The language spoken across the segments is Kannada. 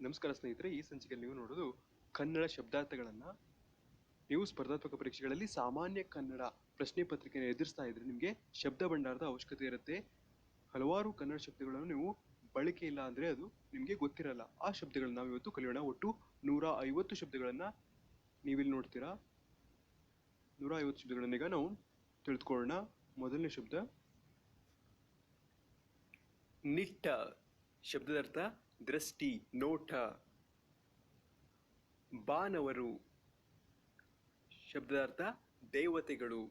ನಮಸ್ಕಾರ ಸ್ನೇಹಿತರೆ, ಈ ಸಂಚಿಕೆಯಲ್ಲಿ ನೀವು ನೋಡೋದು ಕನ್ನಡ ಶಬ್ದಾರ್ಥಗಳನ್ನ. ನೀವು ಸ್ಪರ್ಧಾತ್ಮಕ ಪರೀಕ್ಷೆಗಳಲ್ಲಿ ಸಾಮಾನ್ಯ ಕನ್ನಡ ಪ್ರಶ್ನೆ ಪತ್ರಿಕೆಯನ್ನು ಎದುರಿಸ್ತಾ ಇದ್ರೆ ನಿಮಗೆ ಶಬ್ದ ಭಂಡಾರದ ಅವಶ್ಯಕತೆ ಇರುತ್ತೆ. ಹಲವಾರು ಕನ್ನಡ ಶಬ್ದಗಳನ್ನು ನೀವು ಬಳಕೆ ಇಲ್ಲ ಅಂದ್ರೆ ಅದು ನಿಮಗೆ ಗೊತ್ತಿರಲ್ಲ. ಆ ಶಬ್ದಗಳನ್ನ ನಾವು ಇವತ್ತು ಕಲಿಯೋಣ. ಒಟ್ಟು 150 ಶಬ್ದಗಳನ್ನ ನೀವಿಲ್ಲಿ ನೋಡ್ತೀರಾ. 150 ಶಬ್ದಗಳನ್ನ ಈಗ ನಾವು ತಿಳಿದುಕೊಳ್ಳೋಣ. ಮೊದಲನೇ ಶಬ್ದ ನಿಟ್ಟ. ಶಬ್ದದ ಅರ್ಥ ದೃಷ್ಟಿ, ನೋಟ. ಬಾನವರು. ಶಬ್ದದ ಅರ್ಥ ದೇವತೆಗಳು.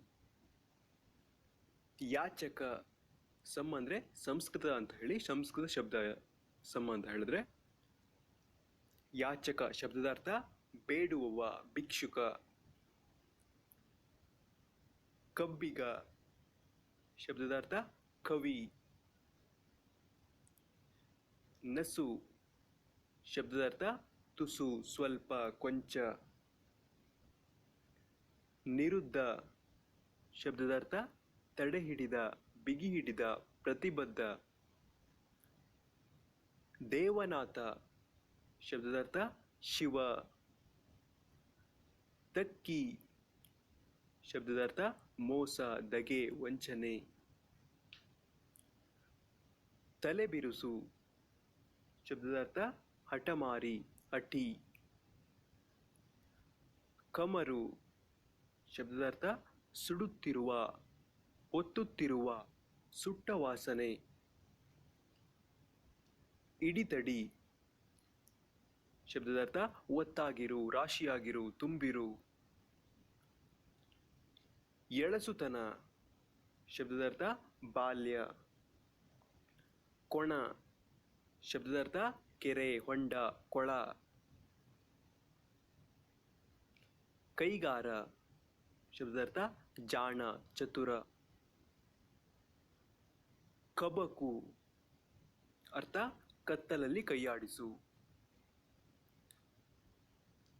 ಯಾಚಕ. ಸಮ್ ಅಂದ್ರೆ ಸಂಸ್ಕೃತ ಅಂತ ಹೇಳಿ, ಸಂಸ್ಕೃತ ಶಬ್ದ ಸಮ್ ಅಂತ ಹೇಳಿದ್ರೆ ಯಾಚಕ ಶಬ್ದದ ಅರ್ಥ ಬೇಡುವವ, ಭಿಕ್ಷುಕ. ಕಬ್ಬಿಗ. ಶಬ್ದದ ಅರ್ಥ ಕವಿ. ನಸು. ಶಬ್ದದ ಅರ್ಥ ತುಸು, ಸ್ವಲ್ಪ, ಕೊಂಚ. ನಿರುದ್ಧ. ಶಬ್ದದ ಅರ್ಥ ತಡೆ ಹಿಡಿದ, ಬಿಗಿ ಹಿಡಿದ, ಪ್ರತಿಬದ್ಧ. ದೇವನಾಥ. ಶಬ್ದದ ಅರ್ಥ ಶಿವ. ತಕ್ಕಿ. ಶಬ್ದದ ಅರ್ಥ ಮೋಸ, ದಗೆ, ವಂಚನೆ. ತಲೆಬಿರುಸು. ಶಬ್ದದ ಅರ್ಥ ಹಠಮಾರಿ, ಅಟಿ. ಕಮರು. ಶಬ್ದದ ಅರ್ಥ ಸುಡುತ್ತಿರುವ, ಒತ್ತುತ್ತಿರುವ, ಸುಟ್ಟ ವಾಸನೆ. ಇಡಿತಡಿ. ಶಬ್ದದ ಅರ್ಥ ಒತ್ತಾಗಿರು, ರಾಶಿಯಾಗಿರು, ತುಂಬಿರು. ಎಳಸುತನ. ಶಬ್ದದ ಅರ್ಥ ಬಾಲ್ಯ. ಕೊಣ. ಶಬ್ದದ ಅರ್ಥ ಕೆರೆ, ಹೊಂಡ, ಕೊಳ. ಕೈಗಾರ. ಶಬ್ದದ ಅರ್ಥ ಜಾಣ, ಚತುರ. ಕಬಕು. ಅರ್ಥ ಕತ್ತಲಲ್ಲಿ ಕೈಯಾಡಿಸು.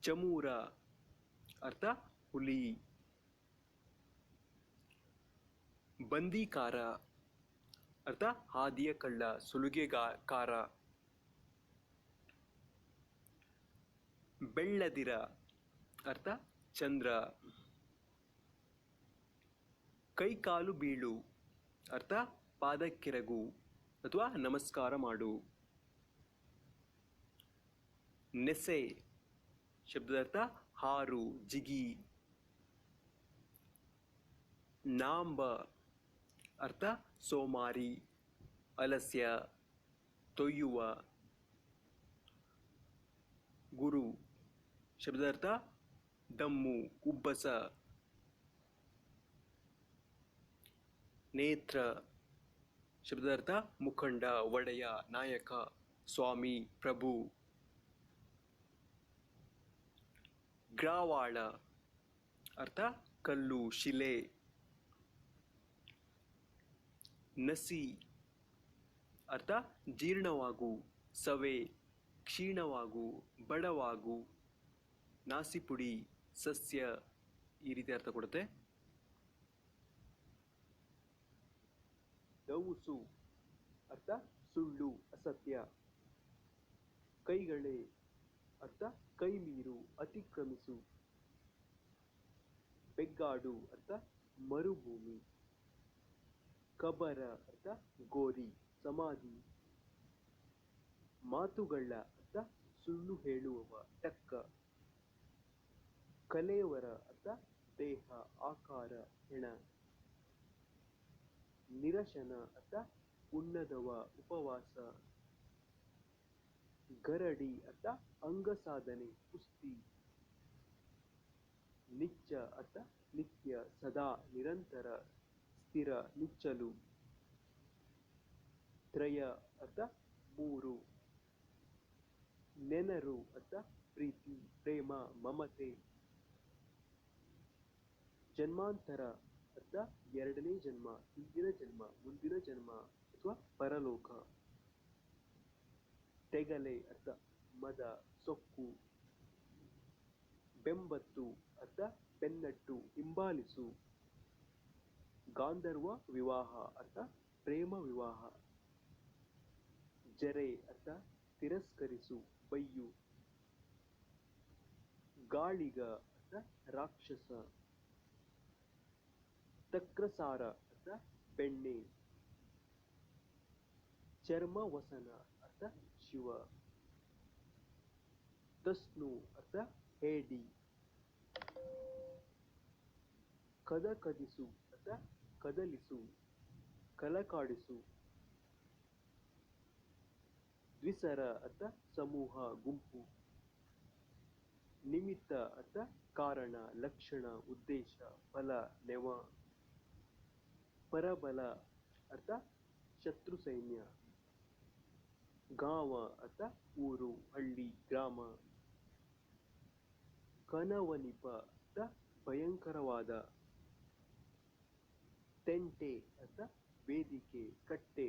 ಚಮೂರ. ಅರ್ಥ ಹುಲಿ. ಬಂದೀಕಾರ. ಅರ್ಥ ಹಾದಿಯ ಕಳ್ಳ, ಸುಲಿಗೆಗಾರ. ಬೆಳ್ಳದಿರ. ಅರ್ಥ ಚಂದ್ರ. ಕೈಕಾಲು ಬೀಳು. ಅರ್ಥ ಪಾದಕ್ಕೆರಗು ಅಥವಾ ನಮಸ್ಕಾರ ಮಾಡು. ನೆಸೆ. ಶಬ್ದದ ಅರ್ಥ ಹಾರು, ಜಿಗಿ. ನಾಂಬ. ಅರ್ಥ ಸೋಮಾರಿ, ಅಲಸ್ಯ, ತೊಯ್ಯುವ. ಗುರು. ಶಬ್ದದ ಅರ್ಥ ದಮ್ಮು, ಉಬ್ಬಸ. ನೇತ್ರ. ಶಬ್ದದ ಅರ್ಥ ಮುಖಂಡ, ಒಡೆಯ, ನಾಯಕ, ಸ್ವಾಮಿ, ಪ್ರಭು. ಗ್ರಾವಾಳ. ಅರ್ಥ ಕಲ್ಲು, ಶಿಲೆ. ನಸಿ. ಅರ್ಥ ಜೀರ್ಣವಾಗು, ಸವೆ, ಕ್ಷೀಣವಾಗು, ಬಡವಾಗು. ನಾಸಿಪುಡಿ, ಸಸ್ಯ. ಈ ರೀತಿ ಅರ್ಥ ಕೊಡುತ್ತೆ. ದೌಸು. ಅರ್ಥ ಸುಳ್ಳು, ಅಸತ್ಯ. ಕೈಗಳೇ. ಅರ್ಥ ಕೈ ಮೀರು, ಅತಿಕ್ರಮಿಸು. ಬೆಗ್ಗಾಡು. ಅರ್ಥ ಮರುಭೂಮಿ. ಕಬರ. ಅರ್ಥ ಗೋರಿ, ಸಮಾಧಿ. ಮಾತುಗಳ್ಳ. ಅರ್ಥ ಸುಳ್ಳು ಹೇಳುವವ, ಟಕ್ಕ. ಕಲೇವರ. ಅರ್ಥ ದೇಹ, ಆಕಾರ, ಹೆಣ. ನಿರಶನ. ಅರ್ಥ ಉಣ್ಣದವ, ಉಪವಾಸ. ಗರಡಿ. ಅರ್ಥ ಅಂಗಸಾಧನೆ, ಕುಸ್ತಿ. ನಿಚ್ಚ. ಅರ್ಥ ನಿತ್ಯ, ಸದಾ, ನಿರಂತರ, ಸ್ಥಿರ, ನಿಚ್ಚಲು. ತ್ರಯ. ಅರ್ಥ 3. ನೆನರು. ಅರ್ಥ ಪ್ರೀತಿ, ಪ್ರೇಮ, ಮಮತೆ. ಜನ್ಮಾಂತರ. ಅರ್ಥ 2ನೇ ಜನ್ಮ, ಹಿಂದಿನ ಜನ್ಮ, ಮುಂದಿನ ಜನ್ಮ ಅಥವಾ ಪರಲೋಕ. ತೆಗಲೆ. ಅರ್ಥ ಮದ, ಸೊಕ್ಕು. ಬೆಂಬತ್ತು. ಅರ್ಥ ಬೆನ್ನಟ್ಟು, ಹಿಂಬಾಲಿಸು. ಗಾಂಧರ್ವ ವಿವಾಹ. ಅರ್ಥ ಪ್ರೇಮ ವಿವಾಹ. ಜರೆ. ಅರ್ಥ ತಿರಸ್ಕರಿಸು, ಬಯ್ಯು. ಗಾಳಿಗ ಅರ್ಥ ರಾಕ್ಷಸ. ತಕ್ರಸಾರ ಅರ್ಥ ಬೆಣ್ಣೆ. ಚರ್ಮವಸನ ಅರ್ಥ ಶಿವ. ತಸ್ನು ಅರ್ಥ ಹೇಡಿ. ಕದಕದಿಸು ಅರ್ಥ ಕದಲಿಸು, ಕಲಕಾಡಿಸು. ದ್ವಿಸರ ಅರ್ಥ ಸಮೂಹ, ಗುಂಪು. ನಿಮಿತ್ತ ಅರ್ಥ ಕಾರಣ, ಲಕ್ಷಣ, ಉದ್ದೇಶ, ಫಲ, ನೆವ. ಪರಬಲ ಅರ್ಥ ಶತ್ರು ಸೈನ್ಯ. ಗಾಂವ ಅರ್ಥ ಊರು, ಹಳ್ಳಿ, ಗ್ರಾಮ. ಕನವನಿಪ ಅರ್ಥ ಭಯಂಕರವಾದ. ತೆಂಟೆ ಅರ್ಥ ವೇದಿಕೆ, ಕಟ್ಟೆ.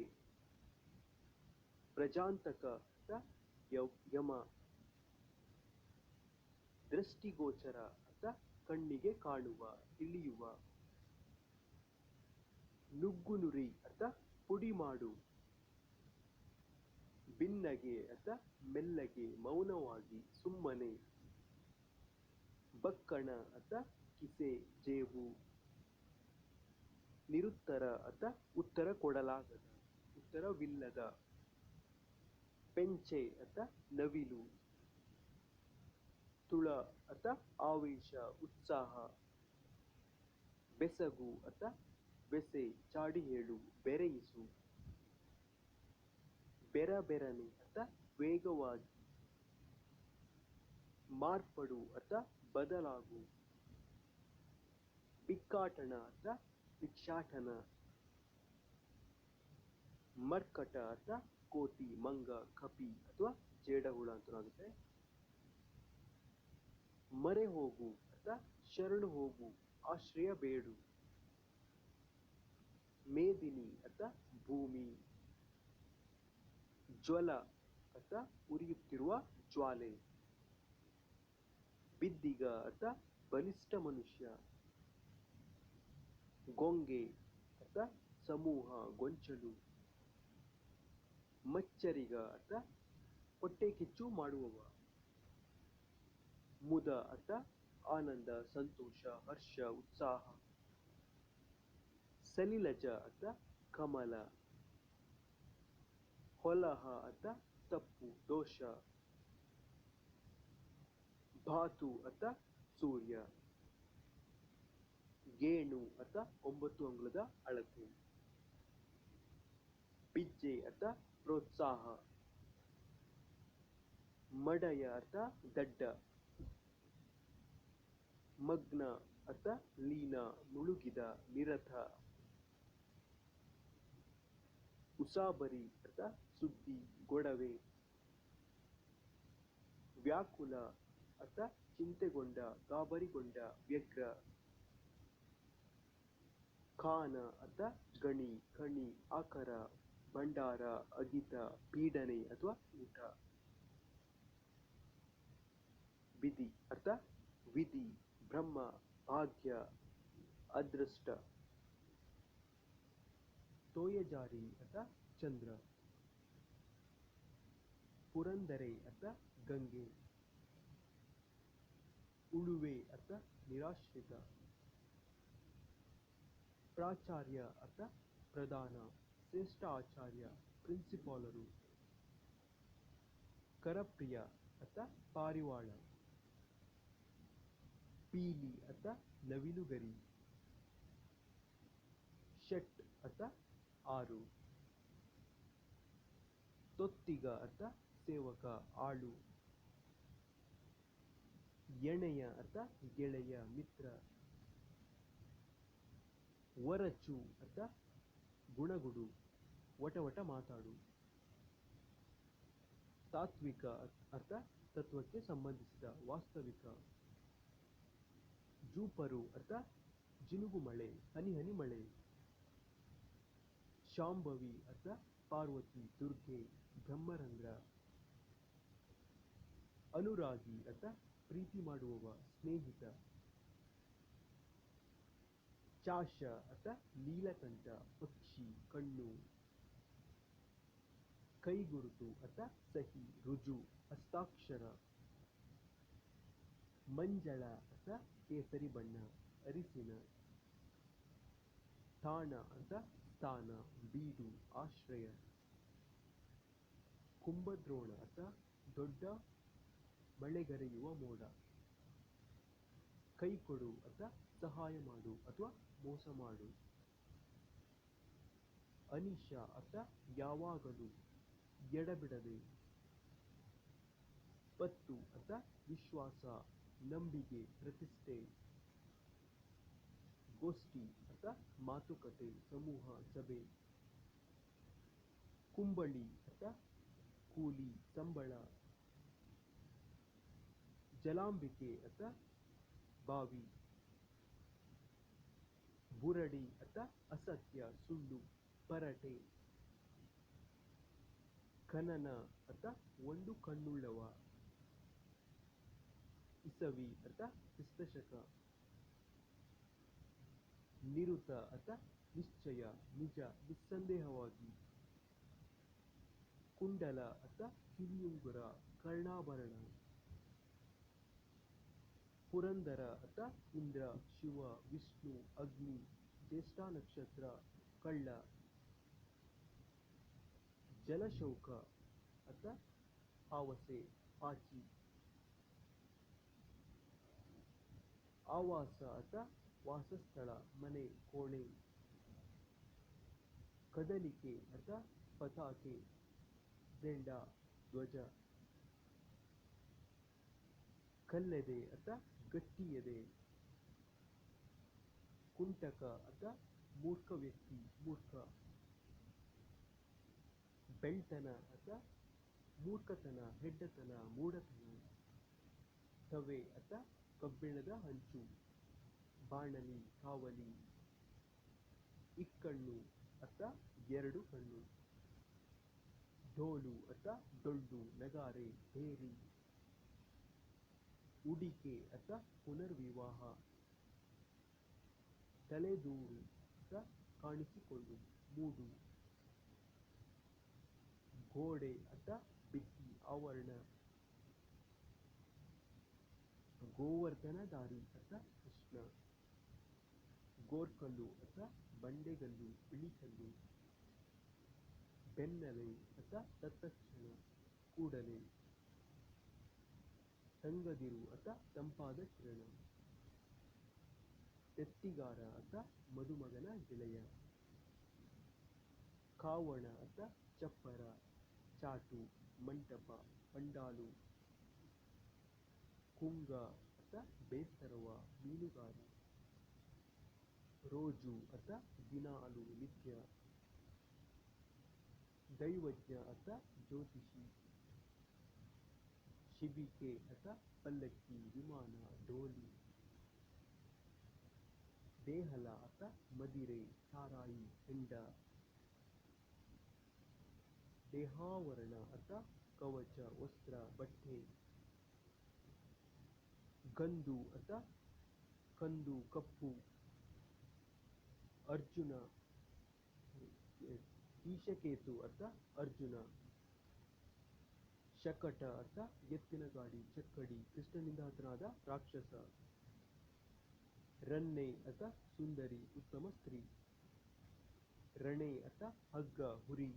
ಪ್ರಜಾಂತಕ ಅರ್ಥ ಯಮ. ದೃಷ್ಟಿಗೋಚರ ಅರ್ಥ ಕಣ್ಣಿಗೆ ಕಾಣುವ, ತಿಳಿಯುವ. ನುಗ್ಗುನುರಿ ಅರ್ಥ ಪುಡಿ ಮಾಡು. ಭಿನ್ನಗೆ ಅರ್ಥ ಮೆಲ್ಲಗೆ, ಮೌನವಾಗಿ, ಸುಮ್ಮನೆ. ಬಕ್ಕಣ ಅರ್ಥ ಕಿಸೆ, ಜೇಬು. ನಿರುತ್ತರ ಅರ್ಥ ಉತ್ತರ ಕೊಡಲಾಗದ, ಉತ್ತರವಿಲ್ಲದ. ಪೆಂಚೆ ಅರ್ಥ ನವಿಲು. ತುಳ ಅರ್ಥ ಆವೇಶ, ಉತ್ಸಾಹ. ಬೆಸಗು ಅರ್ಥ ಬೆಸೆ, ಚಾಡಿ ಹೇಳು, ಬೆರೆಯಿಸು. ಬೆರಬೆರನೆ ಅರ್ಥ ವೇಗವಾಗಿ. ಮಾರ್ಪಡು ಅರ್ಥ ಬದಲಾಗು. ಭಿಕ್ಷಾಟನ ಅರ್ಥ ಭಿಕ್ಷಾಟನ. ಮರ್ಕಟ ಅರ್ಥ ಕೋತಿ, ಮಂಗ, ಕಪಿ ಅಥವಾ ಜೇಡಹುಳ ಅಂತನಾಗುತ್ತೆ. ಮರೆ ಹೋಗು ಅರ್ಥ ಶರಣು ಹೋಗು, ಆಶ್ರಯ ಬೇಡು. ಮೇದಿನಿ ಅರ್ಥ ಭೂಮಿ. ಜ್ವಲ ಅರ್ಥ ಉರಿಯುತ್ತಿರುವ ಜ್ವಾಲೆ. ಬಿದ್ದಿಗ ಅರ್ಥ ಬಲಿಷ್ಠ ಮನುಷ್ಯ. ಗೊಂಗೆ ಅರ್ಥ ಸಮೂಹ, ಗೊಂಚಲು. ಮಚ್ಚರಿಗ ಅರ್ಥ ಹೊಟ್ಟೆ ಕಿಚ್ಚು ಮಾಡುವವ. ಮುದ ಅರ್ಥ ಆನಂದ, ಸಂತೋಷ, ಹರ್ಷ, ಉತ್ಸಾಹ. ಸಲಿಲಜ ಅರ್ಥ ಕಮಲ. ಹೊಲಹ ಅರ್ಥ ತಪ್ಪು, ದೋಷ. ಭಾತು ಅರ್ಥ ಸೂರ್ಯ. ಗೇಣು ಅರ್ಥ 9 ಅಂಗುಲದ ಅಳತೆ. ಬಿಜ್ಜೆ ಅರ್ಥ ಪ್ರೋತ್ಸಾಹ. ಮಡಯ ಅರ್ಥ ದಡ್ಡ. ಮಗ್ನ ಅರ್ಥ ಲೀನ, ಮುಳುಗಿದ, ನಿರತ. ಉಸಾಬರಿ ಅರ್ಥ ಸುದ್ದಿ, ಗೊಡವೆ. ವ್ಯಾಕುಲ ಅರ್ಥ ಚಿಂತೆಗೊಂಡ, ಗಾಬರಿಗೊಂಡ, ವ್ಯಗ್ರ. ಖಾನ ಅರ್ಥ ಗಣಿ, ಕಣಿ, ಆಕರ, ಭಂಡಾರ, ಅಗಿತ, ಪೀಡನೆ ಅಥವಾ ಊಟ. ವಿಧಿ ಅರ್ಥ ವಿಧಿ, ಬ್ರಹ್ಮ, ಭಾಗ್ಯ, ಅದೃಷ್ಟ. ತೋಯಜಾರಿ ಅರ್ಥ ಚಂದ್ರ. ಪುರಂದರೆ ಅರ್ಥ ಗಂಗೆ. ಉಳುವೆ ಅರ್ಥ ನಿರಾಶ್ರಿತ. ಪ್ರಾಚಾರ್ಯ ಅರ್ಥ ಪ್ರಧಾನ, ಶ್ರೇಷ್ಠ ಆಚಾರ್ಯ, ಪ್ರಿನ್ಸಿಪಾಲರು. ಕರಪ್ರಿಯ ಅರ್ಥ ಪಾರಿವಾಳ. ಪೀಲಿ ಅರ್ಥ ನವಿಲುಗರಿ. ಷಟ್ ಅರ್ಥ 6. ತೊತ್ತಿಗ ಅರ್ಥ ಸೇವಕ, ಆಳು. ಎಣೆಯ ಅರ್ಥ ಗೆಳೆಯ, ಮಿತ್ರ. ವರಚು ಅರ್ಥ ಗುಣಗುಡು, ವಟವಟ ಮಾತಾಡು. ತಾತ್ವಿಕ ಅರ್ಥ ತತ್ವಕ್ಕೆ ಸಂಬಂಧಿಸಿದ, ವಾಸ್ತವಿಕ. ಜೂಪರು ಅರ್ಥ ಜಿನುಗು ಮಳೆ, ಹನಿ ಹನಿ ಮಳೆ. ಶಾಂಭವಿ ಅರ್ಥ ಪಾರ್ವತಿ, ದುರ್ಗೆ, ಬ್ರಹ್ಮರಂಧ್ರ. ಅನುರಾಗಿ ಅರ್ಥ ಪ್ರೀತಿ ಮಾಡುವವ, ಸ್ನೇಹಿತ. ಚಾಶ ಅರ್ಥ ನೀಲಕಂಠ, ಪಕ್ಷಿ, ಕಣ್ಣು. ಕೈಗುರುತು ಅಥವಾ ಸಹಿ ರುಜು ಹಸ್ತಾಕ್ಷರ. ಮಂಜಳ ಅಥವಾ ಕೇಸರಿ ಬಣ್ಣ ಅರಿಸಿನ. ತಾಣ ಅಥವಾ ಸ್ಥಾನ ಬೀಡು ಆಶ್ರಯ. ಕುಂಭದ್ರೋಣ ಅಥವಾ ದೊಡ್ಡ ಮಳೆಗರೆಯುವ ಮೋಡ. ಕೈಕೊಡು ಅಥವಾ ಸಹಾಯ ಮಾಡು ಅಥವಾ ಮೋಸ ಮಾಡು. ಅನಿಶ ಅಥವಾ ಯಾವಾಗಲೂ ಎಡಬಿಡದೆ. ಪತ್ತು ಅಥವಾ ವಿಶ್ವಾಸ ನಂಬಿಕೆ ಪ್ರತಿಷ್ಠೆ. ಗೋಷ್ಠಿ ಅಥವಾ ಮಾತುಕತೆ ಸಮೂಹ ಸಭೆ. ಕುಂಬಳಿ ಅಥವಾ ಕೂಲಿ ಸಂಬಳ. ಜಲಾಂಬಿಕೆ ಅಥವಾ ಬಾವಿ. ಬುರಡಿ ಅಥವಾ ಅಸತ್ಯ ಸುಳ್ಳು ಪರಟೆ. ಖನನ ಅಥವಾ ಒಂದು ಕಣ್ಣುಳ್ಳವ. ಇಸವಿ ಅಥವಾ ಕ್ರಿಸ್ತಶಕ. ನಿರುತ ಅಥವಾ ನಿಶ್ಚಯ ನಿಜ ನಿಸ್ಸಂದೇಹವಾಗಿ. ಕುಂಡಲ ಅಥವಾ ಕಿವಿಯುಂಗುರ ಕರ್ಣಾಭರಣ. ಪುರಂದರ ಅಥವಾ ಇಂದ್ರ ಶಿವ ವಿಷ್ಣು ಅಗ್ನಿ ಜ್ಯೇಷ್ಠ ನಕ್ಷತ್ರ ಕಳ್ಳ. ಜಲಶೌಕ ಅಥವಾ ಆವಸೆ ಪಾಚಿ. ಆವಾಸ ಅಥವಾ ವಾಸಸ್ಥಳ ಮನೆ ಕೋಣೆ. ಕದಲಿಕೆ ಅಥವಾ ಪತಾಕೆ ಝೆಂಡಾ ಧ್ವಜ. ಕಲ್ಲೆದೆ ಅಥವಾ ಗಟ್ಟಿ ಎದೆ. ಕುಂಟಕ ಅಥವಾ ಮೂರ್ಖ ವ್ಯಕ್ತಿ ಮೂರ್ಖ. ಬೆಳ್ತನ ಅಥವಾ ಮೂರ್ಖತನ ಹೆಡ್ಡತನ ಮೂಢತನ. ತವೆ ಅಥವಾ ಕಬ್ಬಿಣದ ಹಂಚು. ಬಾಣಲಿ ಕಾವಲಿ. ಇಕ್ಕಣ್ಣು ಅಥವಾ ಎರಡು ಕಣ್ಣು. ಢೋಲು ಅಥವಾ ಡೊಳ್ಳು ನಗಾರೆ ಭೇರಿ. ಉಡಿಕೆ ಅಥವಾ ಪುನರ್ವಿವಾಹ. ತಲೆದೂರು ಅಥವಾ ಕಾಣಿಸಿಕೊಂಡು ಮೂಡು. ಗೋಡೆ ಅಥವಾ ಭಿತ್ತಿ ಆವರಣ. ಗೋವರ್ಧನಧಾರಿ ಅಥವಾ ಕೃಷ್ಣ. ಗೋರ್ಕಲ್ಲು ಅಥವಾ ಬಂಡೆಗಲ್ಲು ಇಳಿಕಲ್ಲು. ಬೆನ್ನಲೆ ಅಥವಾ ತತ್ಕ್ಷಣ ಕೂಡಲೇ. ತಂಗದಿರು ಅಥವಾ ತಂಪಾದ ಕಿರಣ. ತೆತ್ತಿಗಾರ ಅಥವಾ ಮದುಮಗನ ಗೆಳೆಯ. ಕಾವಣ ಅಥವಾ ಚಪ್ಪರ ಚಾಟು ಮಂಟಪ ಪಂಡಾಲು. ಕುಂಗ ಅಥವಾ ಬೇಸ್ತರವ ಮೀನುಗಾರ. ರೋಜು ಅಥವಾ ದಿನಾಲು ನಿತ್ಯ. ದೈವಜ್ಞ ಅಥವಾ ಜ್ಯೋತಿಷಿ. ಶಿಬಿಕೆ ಅಥವಾ ಪಲ್ಲಕ್ಕಿ ವಿಮಾನ ಡೋಲಿ. ದೇಹಲ ಅಥವಾ ಮದಿರೆ ಸಾರಾಯಿ ಹೆಂಡ. ದೇಹಾವರಣ ಅಥವಾ ಕವಚ ವಸ್ತ್ರ ಬಟ್ಟೆ. ಗಂದು ಅಥವಾ ಕಂದು ಕಪ್ಪು. ಅರ್ಜುನ ಈಶಕೇತು ಅಥವಾ ಅರ್ಜುನ. ಶಕಟ ಅಥವಾ ಎತ್ತಿನ ಗಾಡಿ ಚಕ್ಕಡಿ ಕೃಷ್ಣನಿಂದ ಹತನಾದ ರಾಕ್ಷಸ. ರನ್ನೆ ಅಥವಾ ಸುಂದರಿ ಉತ್ತಮ ಸ್ತ್ರೀ. ರಣೆ ಅಥವಾ ಹಗ್ಗ ಹುರಿ.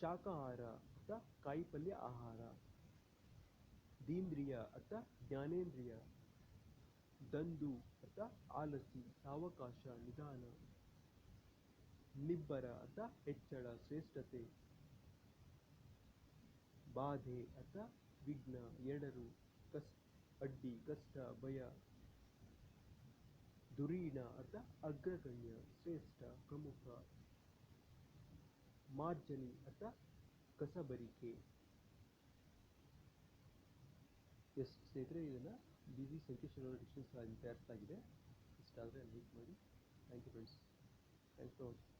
ಶಾಕಾಹಾರ ಅಥವಾ ಕಾಯಿಪಲ್ಯ ಆಹಾರ. ದೀಂದ್ರಿಯ ಅಥವಾ ಜ್ಞಾನೇಂದ್ರಿಯ. ದಂದು ಅಥವಾ ಆಲಸಿ ಸಾವಕಾಶ ನಿಧಾನ. ನಿಬ್ಬರ ಅಥವಾ ಹೆಚ್ಚಳ ಶ್ರೇಷ್ಠತೆ. ಬಾಧೆ ಅಥವಾ ವಿಘ್ನ ಎಡರು ಅಡ್ಡಿ ಕಷ್ಟ ಭಯ. ಧುರೀಣ ಅಥವಾ ಅಗ್ರಗಣ್ಯ ಶ್ರೇಷ್ಠ ಪ್ರಮುಖ. ಮಾರ್ಜನಿ ಅಥವಾ ಕಸಬರಿಕೆ. ಎಷ್ಟು ಸ್ನೇಹಿತರೆ ಇದನ್ನು ಬಿಸಿ ಸಂಕೇಶ್ವರ ಡಿಕ್ಷನ್ಸ್ ತಯಾರಿಸಲಾಗಿದೆ. ಇಷ್ಟ ಆದರೆ ಲೈಕ್ ಮಾಡಿ. Thank you friends. Thanks for watching.